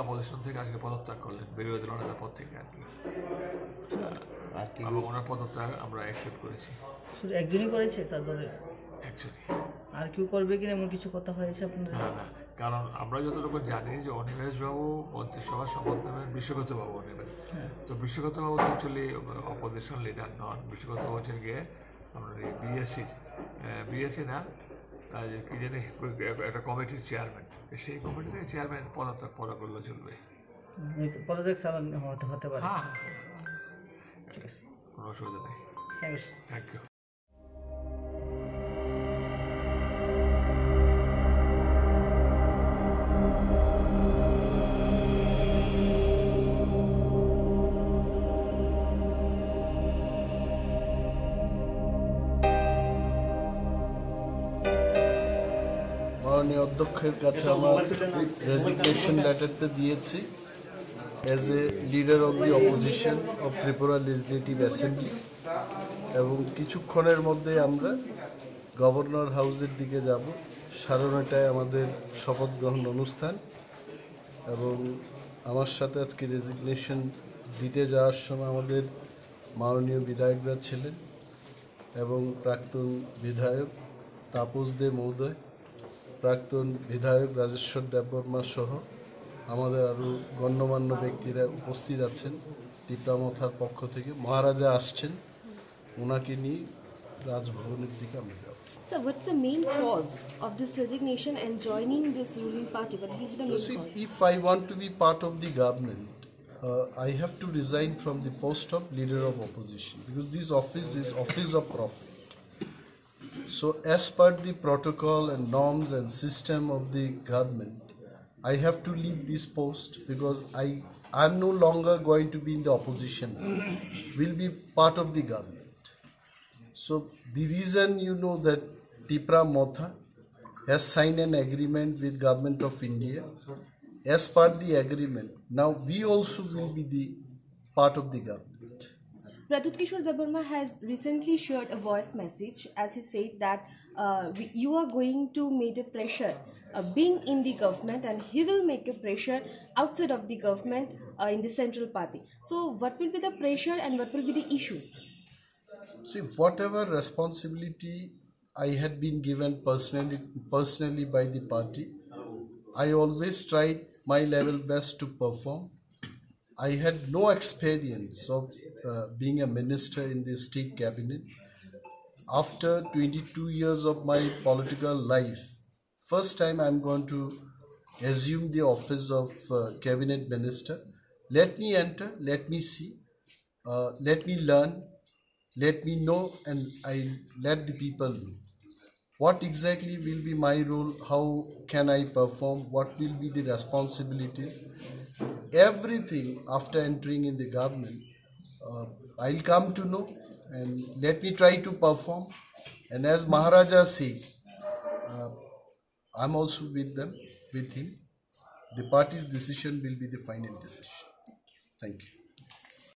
Opposition থেকে আজকে পদত্যাগ করলেন, বিরোধী দলের পদ থেকে আর কি। ওনার পদত্যাগ আমরা অ্যাকসেপ্ট করেছি। শুধু একজনই করেছে তার দলে? অ্যাকচুয়ালি আর কেউ করবে কিনা এমন কিছু কথা হয়েছে আপনার? না, কারণ আমরা যতটুকু জানি যে অনিমেষবাবু মন্ত্রিসভা শপথ নেবেন, বিশ্বগতবাবু নেবেন। তো বিশ্বগতবাবু তো অ্যাকচুয়ালি অপোজিশন লিডার নন। বিশ্বগতবাবু হচ্ছেন গিয়ে আপনার এই বিএসসি না, কি জানি একটা কমিটির চেয়ারম্যান। সেই কমিটি থেকে চেয়ারম্যান পদত্যাগ পরে করলে চলবে। পদত্যাগ হতে পারে। হ্যাঁ, ঠিক আছে, কোনো অসুবিধা নেই। Thank you. মাননীয় অধ্যক্ষের কাছে আমার রেজিগনেশন লেটারটা দিয়েছি as a leader of the opposition of Tripura legislative assembly, এবং কিছুক্ষণের মধ্যে আমরা গভর্নর হাউসের দিকে যাব। 9:30টায় আমাদের শপথ গ্রহণ অনুষ্ঠান, এবং আমার সাথে আজকে রেজিগনেশন দিতে যাওয়ার সময় আমাদের মাননীয় বিধায়করা ছিলেন, এবং প্রাক্তন বিধায়ক তাপস দে মহোদয়, প্রাক্তন বিধায়ক রাজেশ্বর দেববর্মা সহ আমাদের আরও গণ্যমান্য ব্যক্তিরা উপস্থিত আছেন। টিপ্রামথার পক্ষ থেকে মহারাজা আসছেন, ওনাকে নিয়ে রাজভবনের দিকে আমরা যাব। So what's the main cause of this resignation and joining this ruling party? What will be the main cause? If I want to be part of the government, I have to resign from the post of leader of opposition, because this office is office of profit. So as per the protocol and norms and system of the government, I have to leave this post, because I'm no longer going to be in the opposition, will be part of the government. So the reason you know that Tipra Motha has signed an agreement with Government of India. As per the agreement, now we also will be the part of the government. Pradyut Kishore Debarma has recently shared a voice message as he said that you are going to make a pressure being in the government, and he will make a pressure outside of the government in the central party. So what will be the pressure and what will be the issues? See, whatever responsibility I had been given personally by the party, I always tried my level best to perform. I had no experience of being a minister in the state cabinet. After 22 years of my political life, first time I'm going to assume the office of cabinet minister. Let me enter, let me see, let me learn, let me know, and I let the people know what exactly will be my role, how can I perform, what will be the responsibilities. Everything after entering in the government, I'll come to know, and let me try to perform. And as Maharaja says, I'm also with them, with him. The party's decision will be the final decision. Thank you.